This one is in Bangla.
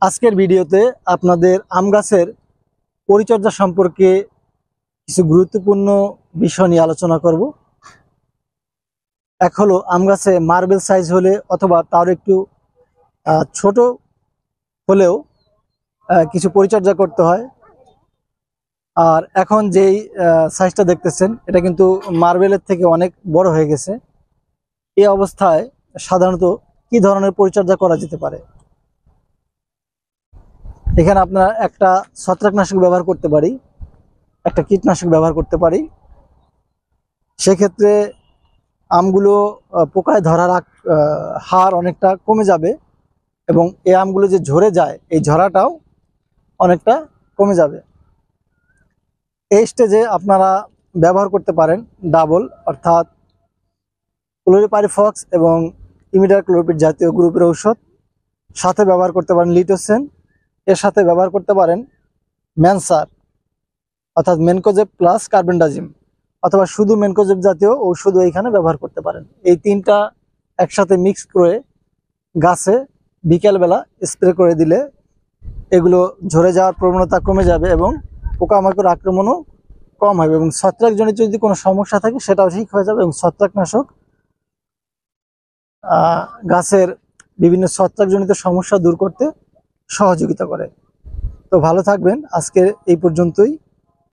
আজকের ভিডিওতে আপনাদের আম গাছের পরিচর্যা সম্পর্কে কিছু গুরুত্বপূর্ণ বিষয় নিয়ে আলোচনা করব। এক হলো আম গাছে মার্বেল সাইজ হলে অথবা তার একটু ছোট হলেও কিছু পরিচর্যা করতে হয়। আর এখন যেই সাইজটা দেখতেছেন এটা কিন্তু মার্বেলের থেকে অনেক বড় হয়ে গেছে। এই অবস্থায় সাধারণত কি ধরনের পরিচর্যা করা যেতে পারে? এখানে আপনারা একটা ছত্রাকনাশক ব্যবহার করতে পারি, একটা কীটনাশক ব্যবহার করতে পারি। সেক্ষেত্রে আমগুলো পোকায় ধরার হার অনেকটা কমে যাবে এবং এই আমগুলো যে ঝরে যায় এই ঝরাটাও অনেকটা কমে যাবে। এই স্টেজে আপনারা ব্যবহার করতে পারেন ডাবল, অর্থাৎ ক্লোরিপাইরিফক্স এবং ইমিডাক্লোপিড জাতীয় গ্রুপের ঔষধ। সাথে ব্যবহার করতে পারেন লিটোসেন, এর সাথে ব্যবহার করতে পারেন ম্যানসার অর্থাৎ মেনকোজেব প্লাস কার্বেন্ডাজিম, অথবা শুধু মেনকোজেব জাতীয় ঔষধও এখানে ব্যবহার করতে পারেন। এই তিনটা একসাথে মিক্স করে গাছে বিকেলবেলা স্প্রে করে দিলে এগুলো ঝরে যাওয়ার প্রবণতা কমে যাবে এবং পোকামাকড় আক্রমণও কম হবে এবং ছত্রাকজনিত যদি কোনো সমস্যা থাকে সেটাও ঠিক হয়ে যাবে। এবং ছত্রাকনাশক গাছের বিভিন্ন ছত্রাকজনিত সমস্যা দূর করতে সহযোগিতা করে। তো ভালো থাকবেন, আজকে এই পর্যন্তই।